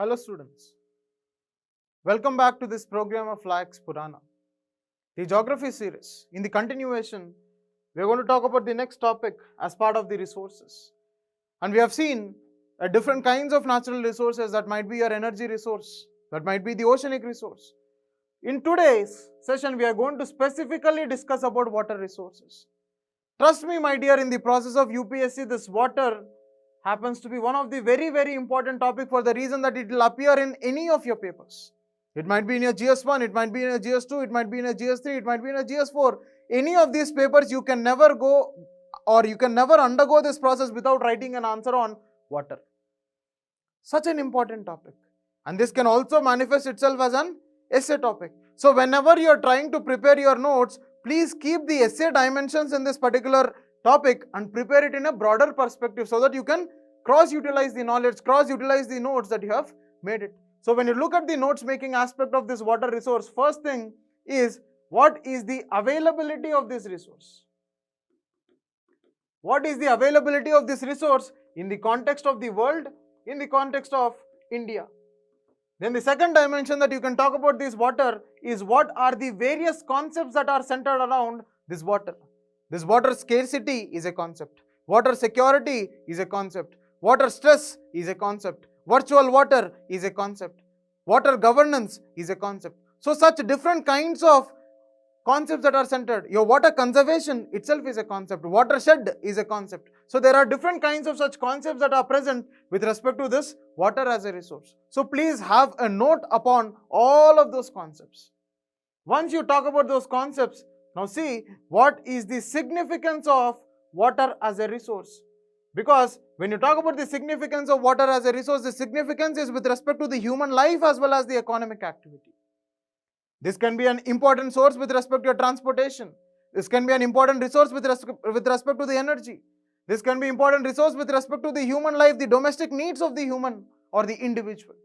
Hello students, welcome back to this program of Lax Purana, the geography series. In the continuation, we are going to talk about the next topic as part of the resources. And we have seen different kinds of natural resources that might be your energy resource, that might be the oceanic resource. In today's session, we are going to specifically discuss about water resources. Trust me, my dear, in the process of UPSC, this water happens to be one of the very important topic for the reason that it will appear in any of your papers. It might be in your GS1, it might be in your GS2, it might be in your GS3, it might be in your GS4. Any of these papers you can never go or you can never undergo this process without writing an answer on water. Such an important topic. And this can also manifest itself as an essay topic. So whenever you are trying to prepare your notes, please keep the essay dimensions in this particular topic and prepare it in a broader perspective so that you can cross-utilize the knowledge, cross-utilize the notes that you have made it. So when you look at the notes making aspect of this water resource, first thing is what is the availability of this resource? What is the availability of this resource in the context of the world, in the context of India? Then the second dimension that you can talk about this water is what are the various concepts that are centered around this water. This water scarcity is a concept. Water security is a concept. Water stress is a concept. Virtual water is a concept. Water governance is a concept. So such different kinds of concepts that are centered. Your water conservation itself is a concept. Watershed is a concept. So there are different kinds of such concepts that are present with respect to this water as a resource. So please have a note upon all of those concepts. Once you talk about those concepts, now see what is the significance of water as a resource. Because when you talk about the significance of water as a resource, the significance is with respect to the human life as well as the economic activity. This can be an important source with respect to your transportation. This can be an important resource with respect to the energy. This can be important resource with respect to the human life, the domestic needs of the human or the individual.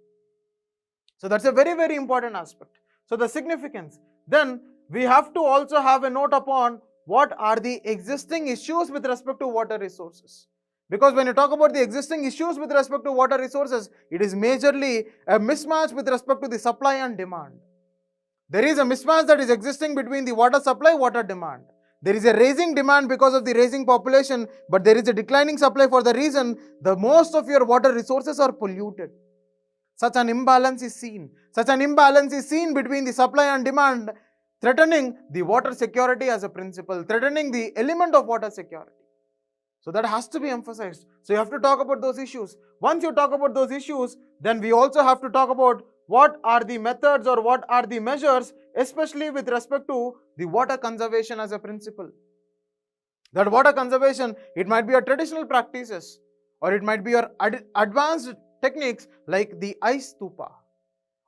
So that's a very important aspect. So the significance. Then we have to also have a note upon what are the existing issues with respect to water resources. Because when you talk about the existing issues with respect to water resources, it is majorly a mismatch with respect to the supply and demand. There is a mismatch that is existing between the water supply, water demand. There is a rising demand because of the rising population, but there is a declining supply for the reason the most of your water resources are polluted. Such an imbalance is seen. Such an imbalance is seen between the supply and demand, threatening the water security as a principle, threatening the element of water security. So that has to be emphasized. So you have to talk about those issues. Once you talk about those issues, then we also have to talk about what are the methods or what are the measures, especially with respect to the water conservation as a principle. That water conservation, it might be your traditional practices or it might be your advanced techniques like the ice stupa,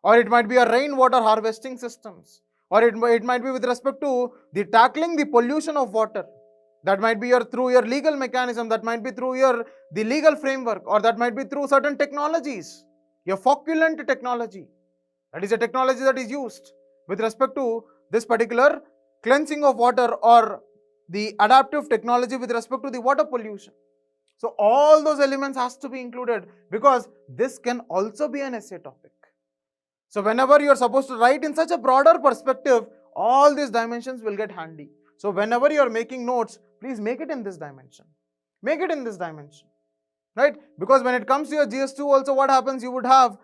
or it might be your rainwater harvesting systems, or it might be with respect to the tackling the pollution of water. That might be through your legal mechanism, that might be through the legal framework, or that might be through certain technologies, your flocculent technology. That is a technology that is used with respect to this particular cleansing of water or the adaptive technology with respect to the water pollution. So all those elements has to be included because this can also be an essay topic. So whenever you are supposed to write in such a broader perspective, all these dimensions will get handy. So whenever you are making notes, please make it in this dimension. Make it in this dimension, right? Because when it comes to your GS2 also, what happens? You would have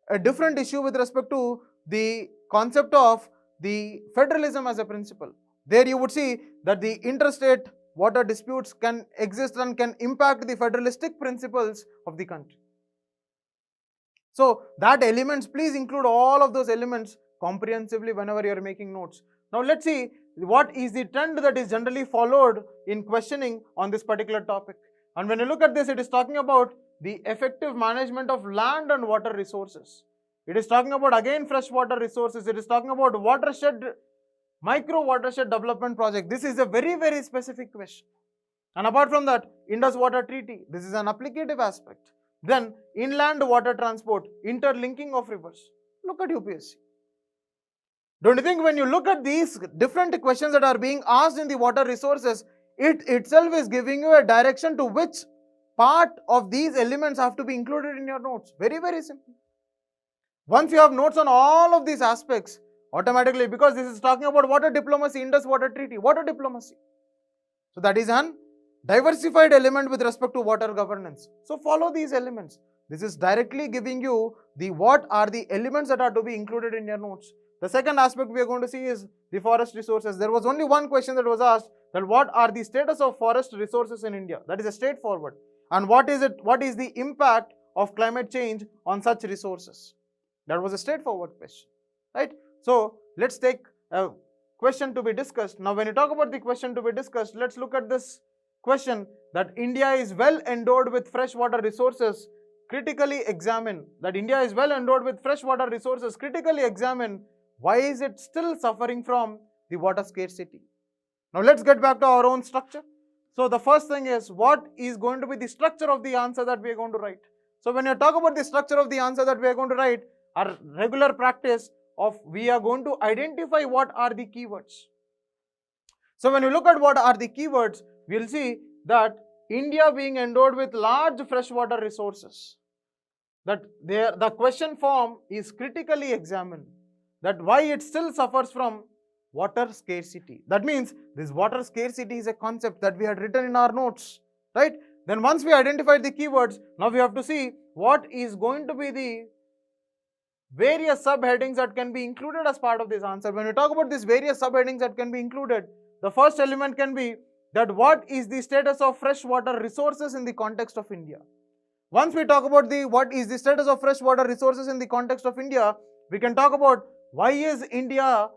a different issue with respect to the concept of the federalism as a principle. There you would see that the interstate water disputes can exist and can impact the federalistic principles of the country. So that elements, please include all of those elements comprehensively whenever you are making notes. Now let's see what is the trend that is generally followed in questioning on this particular topic. And when you look at this, it is talking about the effective management of land and water resources. It is talking about again freshwater resources. It is talking about watershed, micro watershed development project. This is a very specific question. And apart from that, Indus Water Treaty. This is an applicative aspect. Then inland water transport, interlinking of rivers. Look at UPSC. Don't you think when you look at these different questions that are being asked in the water resources, it itself is giving you a direction to which part of these elements have to be included in your notes. Very simple. Once you have notes on all of these aspects, automatically, because this is talking about water diplomacy, Indus Water Treaty, water diplomacy. So that is an diversified element with respect to water governance. So follow these elements. This is directly giving you the what are the elements that are to be included in your notes. The second aspect we are going to see is the forest resources. There was only one question that was asked, that what are the status of forest resources in India? That is a straightforward. And what is it? What is the impact of climate change on such resources? That was a straightforward question, right? So let's take a question to be discussed. Now, when you talk about the question to be discussed, let's look at this question, that India is well endowed with freshwater resources. Critically examine that India is well endowed with freshwater resources. Critically examine why is it still suffering from the water scarcity. Now, let's get back to our own structure. So, the first thing is, what is going to be the structure of the answer that we are going to write? So, when you talk about the structure of the answer that we are going to write, our regular practice of we are going to identify what are the keywords. So when you look at what are the keywords, we will see that India being endowed with large freshwater resources, that the question form is critically examined, that why it still suffers from water scarcity. That means this water scarcity is a concept that we had written in our notes, right? Then once we identified the keywords, now we have to see what is going to be the various subheadings that can be included as part of this answer. When we talk about these various subheadings that can be included, the first element can be that what is the status of freshwater resources in the context of India. Once we talk about the what is the status of freshwater resources in the context of India, we can talk about why is India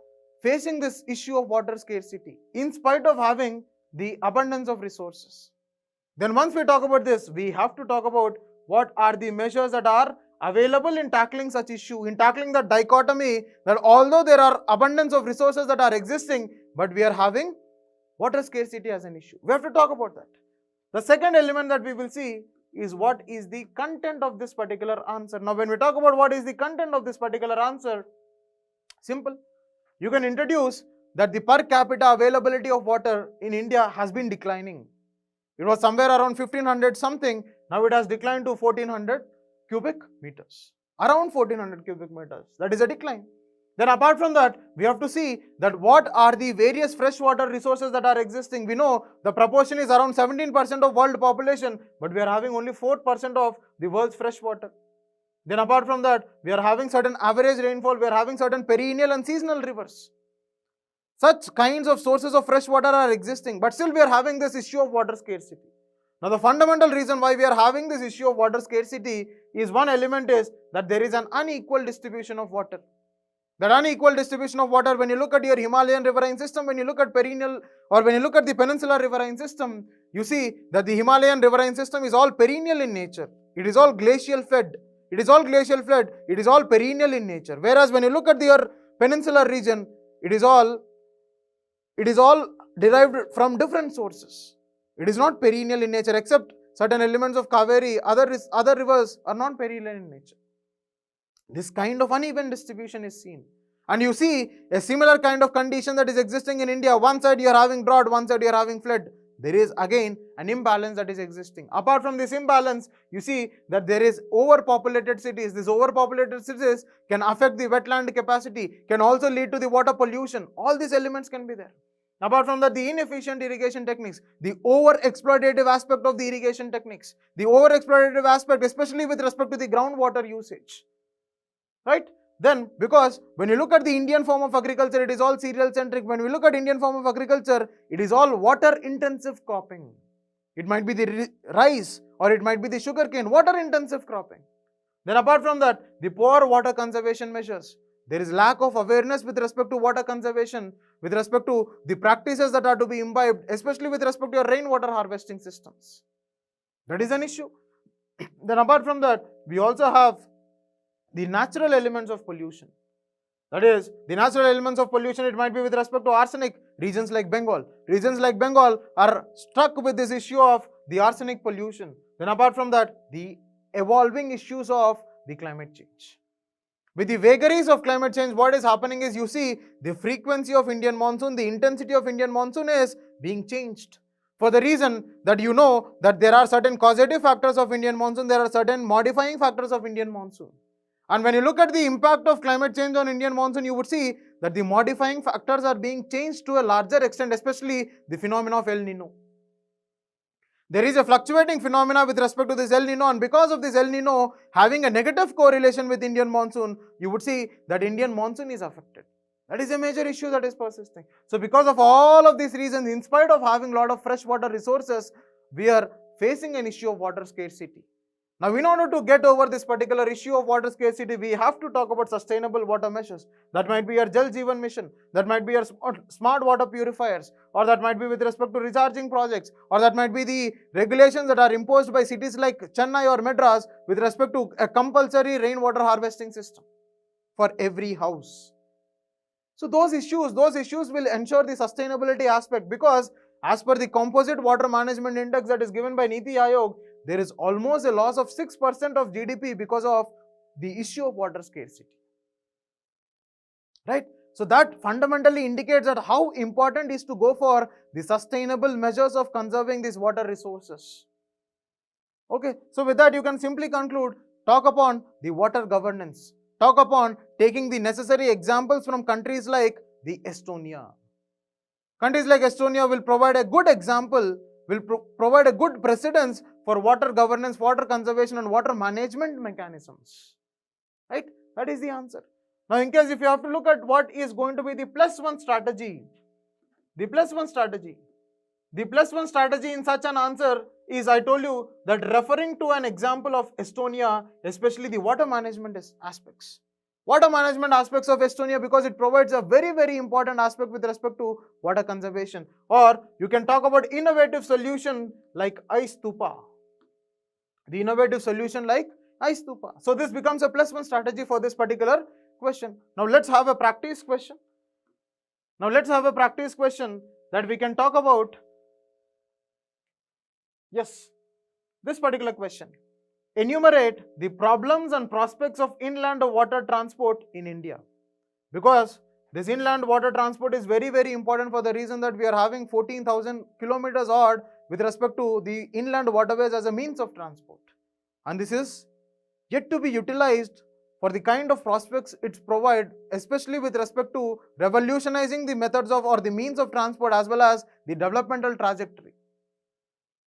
facing this issue of water scarcity in spite of having the abundance of resources. Then once we talk about this, we have to talk about what are the measures that are available in tackling such issue, in tackling the dichotomy that although there are abundance of resources that are existing, but we are having water scarcity as an issue. We have to talk about that. The second element that we will see is what is the content of this particular answer. Now, when we talk about what is the content of this particular answer, simple. You can introduce that the per capita availability of water in India has been declining. It was somewhere around 1500 something, now it has declined to 1400 cubic meters. Around 1400 cubic meters. That is a decline. Then apart from that, we have to see that what are the various freshwater resources that are existing. We know the proportion is around 17% of world population, but we are having only 4% of the world's freshwater. Then apart from that, we are having certain average rainfall, we are having certain perennial and seasonal rivers. Such kinds of sources of fresh water are existing, but still we are having this issue of water scarcity. Now, the fundamental reason why we are having this issue of water scarcity is one element is that there is an unequal distribution of water. That unequal distribution of water, when you look at your Himalayan riverine system, when you look at perennial or when you look at the peninsular riverine system, you see that the Himalayan riverine system is all perennial in nature. It is all glacial fed. It is all glacial fed. It is all perennial in nature. Whereas when you look at your peninsular region, it is all derived from different sources. It is not perennial in nature, except certain elements of Kaveri, other rivers are not perennial in nature. This kind of uneven distribution is seen. And you see a similar kind of condition that is existing in India. One side you are having drought, one side you are having flood. There is again an imbalance that is existing. Apart from this imbalance, you see that there is overpopulated cities. These overpopulated cities can affect the wetland capacity, can also lead to the water pollution. All these elements can be there. Apart from that, the inefficient irrigation techniques, the over-exploitative aspect of the irrigation techniques, the over-exploitative aspect, especially with respect to the groundwater usage, right? Then, because when you look at the Indian form of agriculture, it is all cereal-centric. When we look at Indian form of agriculture, it is all water-intensive cropping. It might be the rice or it might be the sugarcane, water-intensive cropping. Then apart from that, the poor water conservation measures. There is lack of awareness with respect to water conservation, with respect to the practices that are to be imbibed, especially with respect to your rainwater harvesting systems. That is an issue. Then apart from that, we also have the natural elements of pollution. That is, the natural elements of pollution, it might be with respect to arsenic. Regions like Bengal. Regions like Bengal are struck with this issue of the arsenic pollution. Then apart from that, the evolving issues of the climate change. With the vagaries of climate change, what is happening is you see the frequency of Indian monsoon, the intensity of Indian monsoon is being changed. For the reason that you know that there are certain causative factors of Indian monsoon, there are certain modifying factors of Indian monsoon. And when you look at the impact of climate change on Indian monsoon, you would see that the modifying factors are being changed to a larger extent, especially the phenomena of El Nino. There is a fluctuating phenomena with respect to this El Nino, and because of this El Nino having a negative correlation with Indian monsoon, you would see that Indian monsoon is affected. That is a major issue that is persisting. So because of all of these reasons, in spite of having a lot of fresh water resources, we are facing an issue of water scarcity. Now, in order to get over this particular issue of water scarcity, we have to talk about sustainable water measures. That might be your Jal Jeevan mission, that might be your smart water purifiers, or that might be with respect to recharging projects, or that might be the regulations that are imposed by cities like Chennai or Madras with respect to a compulsory rainwater harvesting system for every house. So those issues will ensure the sustainability aspect, because as per the composite water management index that is given by Niti Aayog, there is almost a loss of 6% of GDP because of the issue of water scarcity. Right? So that fundamentally indicates that how important is to go for the sustainable measures of conserving these water resources. Okay, so with that you can simply conclude, talk upon the water governance, talk upon taking the necessary examples from countries like the Estonia. Countries like Estonia will provide a good example, will provide a good precedence for water governance, water conservation and water management mechanisms. Right? That is the answer. Now, in case if you have to look at what is going to be the +1 strategy, the +1 strategy in such an answer is, I told you that referring to an example of Estonia, especially the water management aspects. Water management aspects of Estonia, because it provides a very, very important aspect with respect to water conservation. Or you can talk about innovative solution like ice stupa. The innovative solution like ice stupa. So this becomes a +1 strategy for this particular question. Now let's have a practice question. That we can talk about. Yes, this particular question. Enumerate the problems and prospects of inland water transport in India. Because this inland water transport is very, very important for the reason that we are having 14,000 kilometers odd with respect to the inland waterways as a means of transport. And this is yet to be utilized for the kind of prospects it provides, especially with respect to revolutionizing the methods of or the means of transport as well as the developmental trajectory.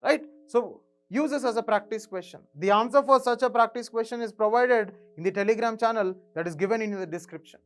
Right? So use this as a practice question. The answer for such a practice question is provided in the Telegram channel that is given in the description.